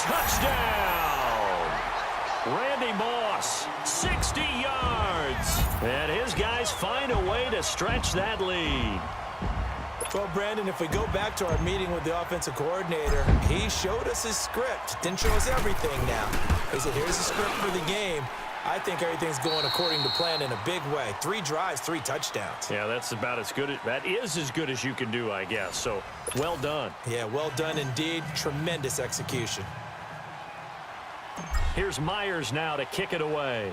Touchdown! Randy Moss, 60 yards. And his guys find a way to stretch that lead. Well, Brandon, if we go back to our meeting with the offensive coordinator, he showed us his script. Didn't show us everything now. He said, here's the script for the game. I think everything's going according to plan in a big way. 3 drives, 3 touchdowns. Yeah, that's about as good. That is as good as you can do, I guess. So, well done. Yeah, well done indeed. Tremendous execution. Here's Myers now to kick it away.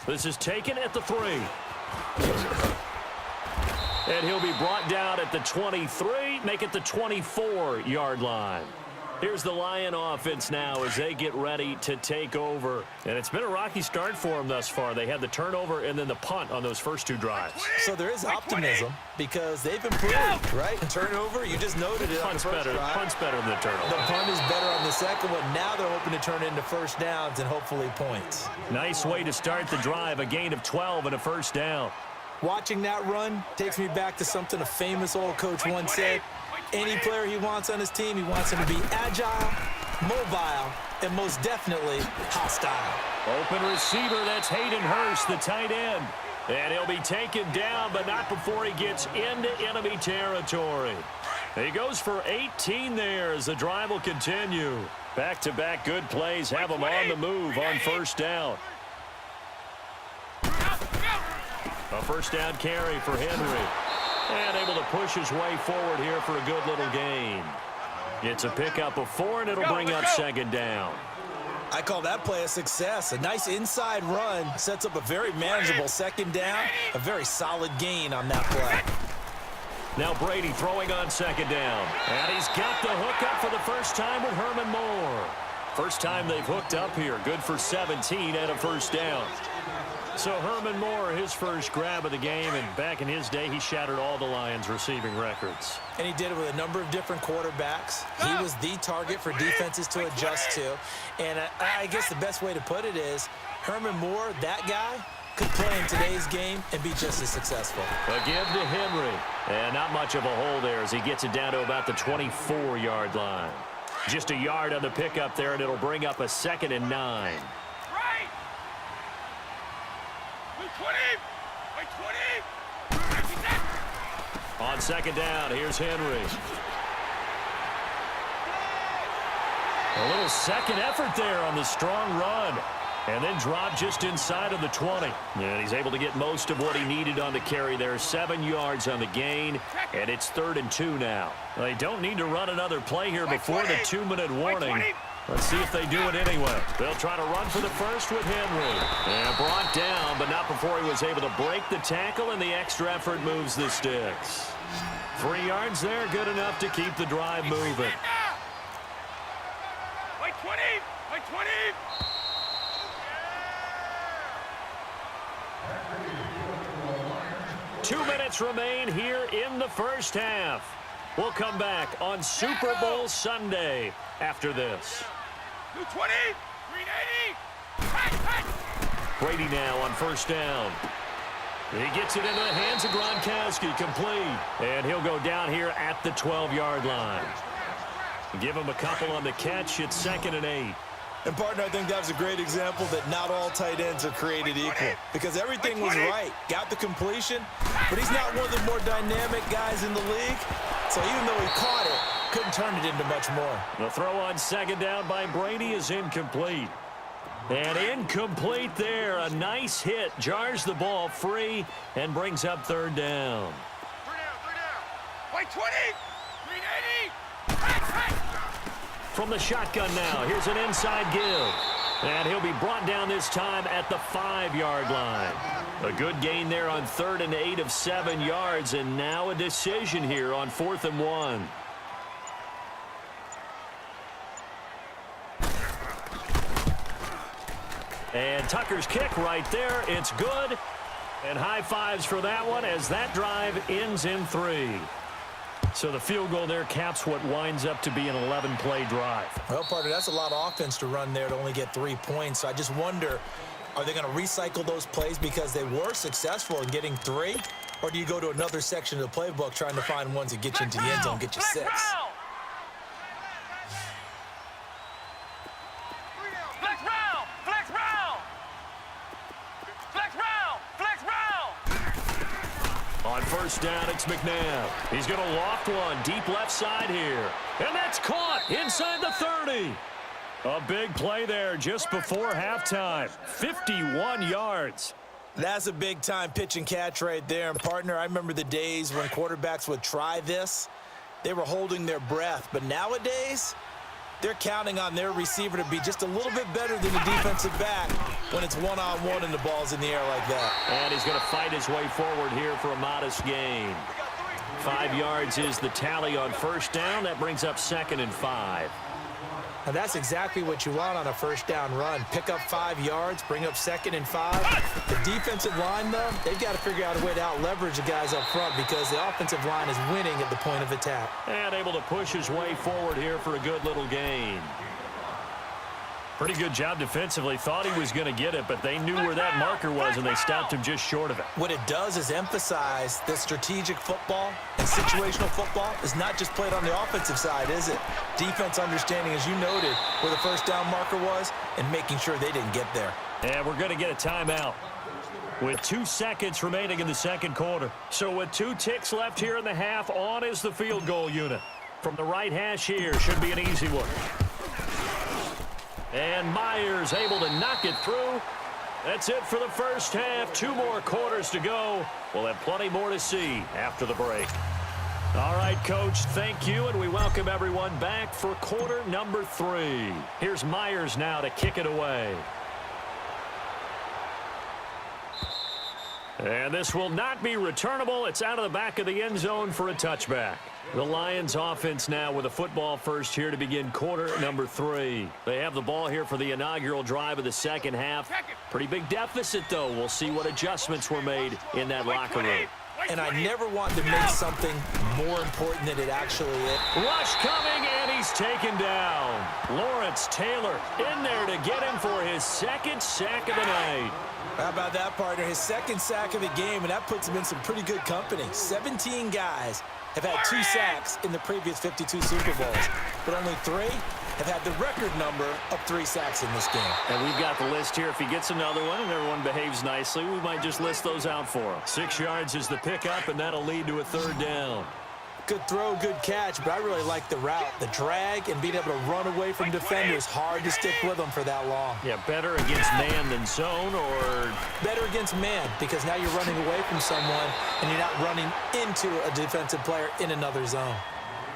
This is taken at the 3. And he'll be brought down at the 23, make it the 24-yard line. Here's the Lion offense now as they get ready to take over. And it's been a rocky start for them thus far. They had the turnover and then the punt on those first 2 drives. So there is optimism because they've improved, right? Turnover, you just noted it on the first drive. Punt's better than the turnover. The punt is better on the second one. Now they're hoping to turn into first downs and hopefully points. Nice way to start the drive, a gain of 12 and a first down. Watching that run takes me back to something a famous old coach once said. Any player he wants on his team, he wants him to be agile, mobile, and most definitely hostile. Open receiver, that's Hayden Hurst, the tight end. And he'll be taken down, but not before he gets into enemy territory. He goes for 18 there as the drive will continue. Back-to-back good plays have him on the move on first down. A first down carry for Henry. And able to push his way forward here for a good little gain. It's a pickup of 4, and it'll bring up second down. I call that play a success. A nice inside run sets up a very manageable second down. A very solid gain on that play. Now Brady throwing on second down. And he's got the hook up for the first time with Herman Moore. First time they've hooked up here. Good for 17 and a first down. So Herman Moore, his first grab of the game, and back in his day, he shattered all the Lions' receiving records. And he did it with a number of different quarterbacks. He was the target for defenses to adjust to. And I guess the best way to put it is Herman Moore, that guy, could play in today's game and be just as successful. A give to Henry. And not much of a hole there as he gets it down to about the 24-yard line. Just a yard on the pickup there, and it'll bring up a 2nd and 9. On second down, here's Henry. A little second effort there on the strong run. And then drop just inside of the 20. And he's able to get most of what he needed on the carry there. 7 yards on the gain. And it's 3rd and 2 now. They don't need to run another play here before the 2-minute warning. Let's see if they do it anyway. They'll try to run for the first with Henry. And brought down, but not before he was able to break the tackle, and the extra effort moves the sticks. 3 yards there, good enough to keep the drive moving. 2 minutes remain here in the first half. We'll come back on Super Bowl Sunday after this. 220, 380. Brady now on first down. He gets it into the hands of Gronkowski, complete. And he'll go down here at the 12-yard line. Give him a couple on the catch. It's 2nd and 8. And, partner, I think that was a great example that not all tight ends are created equal. Because everything was right. Got the completion, but he's not one of the more dynamic guys in the league. So even though he caught it, couldn't turn it into much more. The throw on second down by Brady is incomplete. And incomplete there. A nice hit. Jars the ball free and brings up 3rd down. 120, 380. From the shotgun now, here's an inside give. And he'll be brought down this time at the 5-yard line. A good gain there on 3rd and 8 of 7 yards, and now a decision here on 4th and 1. And Tucker's kick right there. It's good. And high fives for that one as that drive ends in 3. So the field goal there caps what winds up to be an 11-play drive. Well, partner, that's a lot of offense to run there to only get 3 points. So I just wonder, are they going to recycle those plays because they were successful in getting 3? Or do you go to another section of the playbook trying to find ones that get you into the end zone, get you 6? On first down, it's McNabb. He's going to loft one deep left side here. And that's caught inside the 30. A big play there just before halftime. 51 yards. That's a big-time pitch and catch right there. And, partner, I remember the days when quarterbacks would try this. They were holding their breath. But nowadays, they're counting on their receiver to be just a little bit better than the defensive back when it's one-on-one and the ball's in the air like that. And he's going to fight his way forward here for a modest gain. 5 yards is the tally on first down. That brings up 2nd and 5. And that's exactly what you want on a first down run. Pick up 5 yards, bring up 2nd and 5. The defensive line, though, they've got to figure out a way to out-leverage the guys up front because the offensive line is winning at the point of attack. And able to push his way forward here for a good little gain. Pretty good job defensively. Thought he was going to get it, but they knew where that marker was, and they stopped him just short of it. What it does is emphasize that strategic football and situational football is not just played on the offensive side, is it? Defense understanding, as you noted, where the first down marker was and making sure they didn't get there. And we're going to get a timeout with 2 seconds remaining in the second quarter. So with 2 ticks left here in the half, on is the field goal unit. From the right hash here, should be an easy one. And Myers able to knock it through. That's it for the first half. 2 more quarters to go. We'll have plenty more to see after the break. All right, Coach, thank you, and we welcome everyone back for quarter number 3. Here's Myers now to kick it away. And this will not be returnable. It's out of the back of the end zone for a touchback. The Lions offense now with a football first here to begin quarter number 3. They have the ball here for the inaugural drive of the second half. Pretty big deficit, though. We'll see what adjustments were made in that locker room. And I never want to make something more important than it actually is. Rush coming, and he's taken down. Lawrence Taylor in there to get him for his 2nd sack of the night. How about that, partner? His 2nd sack of the game, and that puts him in some pretty good company. 17 guys have had 2 sacks in the previous 52 Super Bowls, but only 3 have had the record number of 3 sacks in this game. And we've got the list here. If he gets another one and everyone behaves nicely, we might just list those out for him. 6 yards is the pickup, and that'll lead to a 3rd down. Good throw, good catch, but I really like the route. The drag and being able to run away from defenders, hard to stick with them for that long. Yeah, better against man than zone, or better against man, because now you're running away from someone and you're not running into a defensive player in another zone.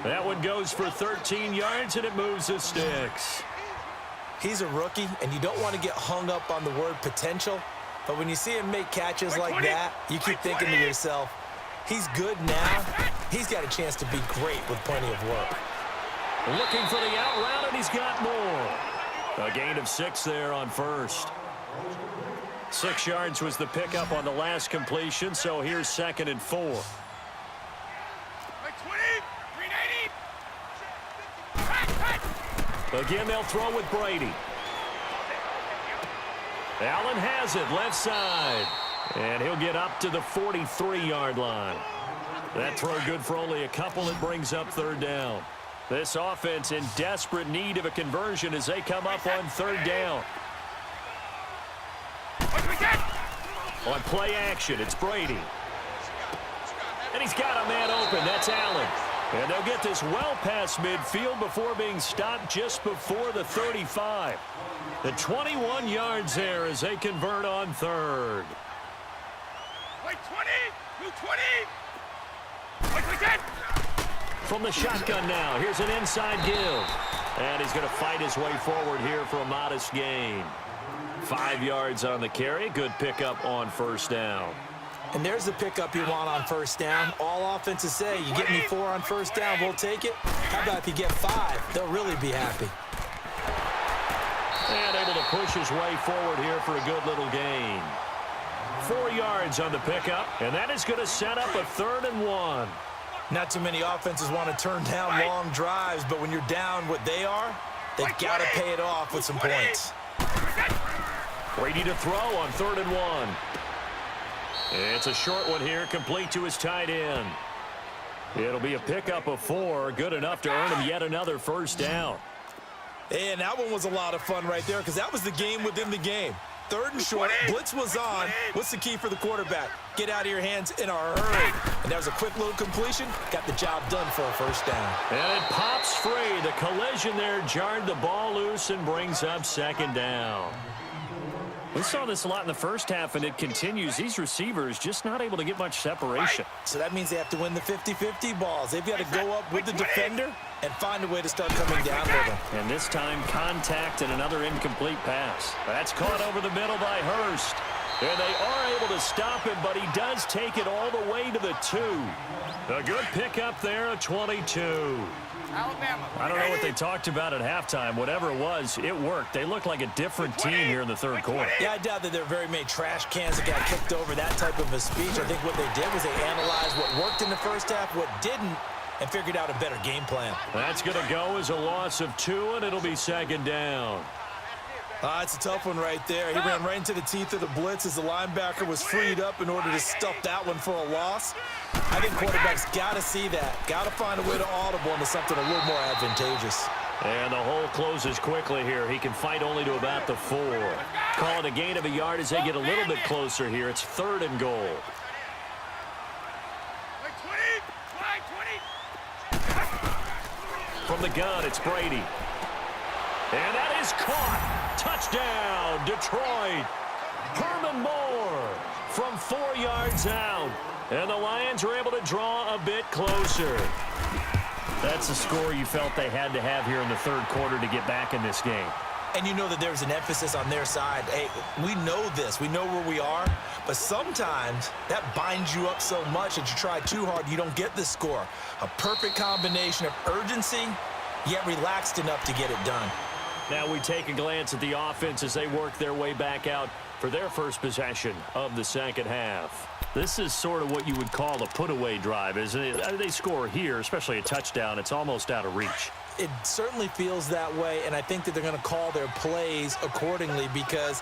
That one goes for 13 yards, and it moves the sticks. He's a rookie, and you don't want to get hung up on the word potential, but when you see him make catches like that, you keep thinking to yourself, he's good now. He's got a chance to be great with plenty of work. Looking for the out route, and he's got more. A gain of 6 there on first. 6 yards was the pickup on the last completion, so here's 2nd and 4. Again, they'll throw with Brady. Allen has it, left side. And he'll get up to the 43-yard line. That throw good for only a couple. It brings up 3rd down. This offense in desperate need of a conversion as they come up on 3rd down. On play action, it's Brady. And he's got a man open. That's Allen. And they'll get this well past midfield before being stopped just before the 35. The 21 yards there as they convert on 3rd. From the shotgun now, here's an inside give. And he's going to fight his way forward here for a modest gain. 5 yards on the carry. Good pickup on first down. And there's the pickup you want on first down. All offenses say, you get me 4 on first down, we'll take it. How about if you get 5? They'll really be happy. And able to push his way forward here for a good little gain. 4 yards on the pickup, and that is going to set up a 3rd and 1. Not too many offenses want to turn down long drives, but when you're down what they are, they've got to pay it off with some points. Brady to throw on 3rd and 1. It's a short one here, complete to his tight end. It'll be a pickup of 4, good enough to earn him yet another first down. And that one was a lot of fun right there because that was the game within the game. 3rd and short, blitz was on. What's the key for the quarterback? Get out of your hands in a hurry. And that was a quick little completion. Got the job done for a first down. And it pops free. The collision there jarred the ball loose and brings up 2nd down. We saw this a lot in the first half, and it continues. These receivers just not able to get much separation. So that means they have to win the 50-50 balls. They've got to go up with the defender and find a way to start coming down with them. And this time, contact and another incomplete pass. That's caught over the middle by Hurst. And they are able to stop him, but he does take it all the way to the 2. A good pickup there, a 22. Alabama. I don't know what they talked about at halftime. Whatever it was, it worked. They look like a different team here in the 3rd quarter. Yeah, I doubt that there are very many trash cans that got kicked over, that type of a speech. I think what they did was they analyzed what worked in the first half, what didn't, and figured out a better game plan. That's going to go as a loss of 2, and it'll be 2nd down. It's a tough one right there. He ran right into the teeth of the blitz as the linebacker was freed up in order to stuff that one for a loss. I think quarterbacks got to see that. Got to find a way to audible into something a little more advantageous. And the hole closes quickly here. He can fight only to about the 4. Call it a gain of a yard as they get a little bit closer here. It's 3rd and goal. From the gun, it's Brady. And that is caught. Touchdown, Detroit. Herman Moore from 4 yards out. And the Lions are able to draw a bit closer. That's the score you felt they had to have here in the 3rd quarter to get back in this game. And you know that there's an emphasis on their side. Hey, we know this. We know where we are. But sometimes that binds you up so much that you try too hard, you don't get the score. A perfect combination of urgency, yet relaxed enough to get it done. Now we take a glance at the offense as they work their way back out for their first possession of the 2nd half. This is sort of what you would call a put-away drive, isn't it? They score here, especially a touchdown. It's almost out of reach. It certainly feels that way, and I think that they're going to call their plays accordingly because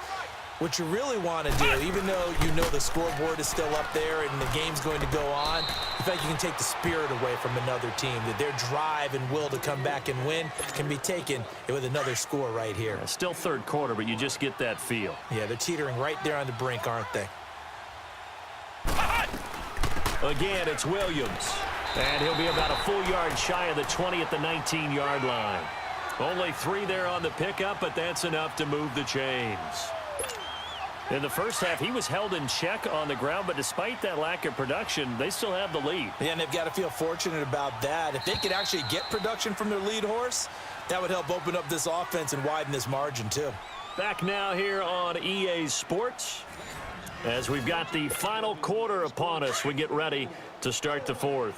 what you really want to do, even though you know the scoreboard is still up there and the game's going to go on, you feel like you can take the spirit away from another team, that their drive and will to come back and win can be taken with another score right here. Yeah, still 3rd quarter, but you just get that feel. Yeah, they're teetering right there on the brink, aren't they? Again, it's Williams. And he'll be about a full yard shy of the 20 at the 19-yard line. Only 3 there on the pickup, but that's enough to move the chains. In the first half, he was held in check on the ground, but despite that lack of production, they still have the lead. Yeah, and they've got to feel fortunate about that. If they could actually get production from their lead horse, that would help open up this offense and widen this margin, too. Back now here on EA Sports. As we've got the final quarter upon us, we get ready to start the 4th.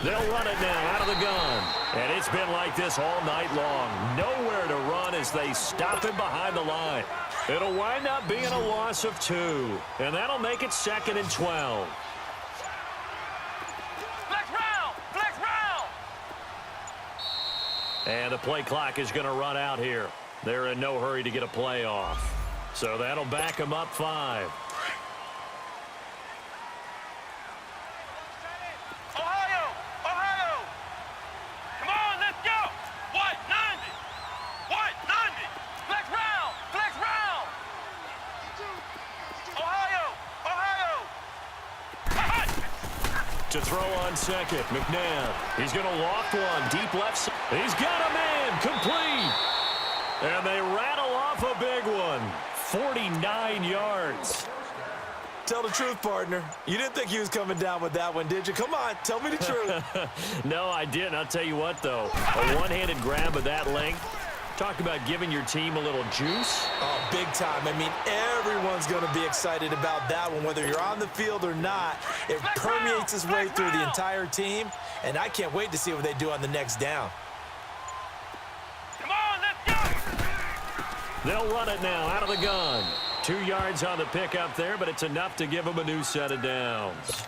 They'll run it now out of the gun. And it's been like this all night long. Nowhere to run as they stop him behind the line. It'll wind up being a loss of 2. And that'll make it 2nd and 12. Flex round! Flex round! And the play clock is going to run out here. They're in no hurry to get a play off. So that'll back them up 5. To throw on 2nd, McNabb. He's going to loft one, deep left side. He's got a man, complete. And they rattle off a big one, 49 yards. Tell the truth, partner. You didn't think he was coming down with that one, did you? Come on, tell me the truth. No, I didn't. I'll tell you what, though. A one-handed grab of that length. Talk about giving your team a little juice. Oh, big time. I mean, everyone's going to be excited about that one, whether you're on the field or not. It permeates its way through the entire team, and I can't wait to see what they do on the next down. Come on, let's go! They'll run it now out of the gun. 2 yards on the pickup there, but it's enough to give them a new set of downs.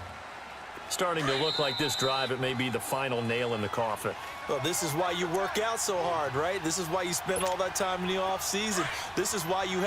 Starting to look like this drive, it may be the final nail in the coffin. Well, this is why you work out so hard, right? This is why you spend all that time in the off season. This is why you have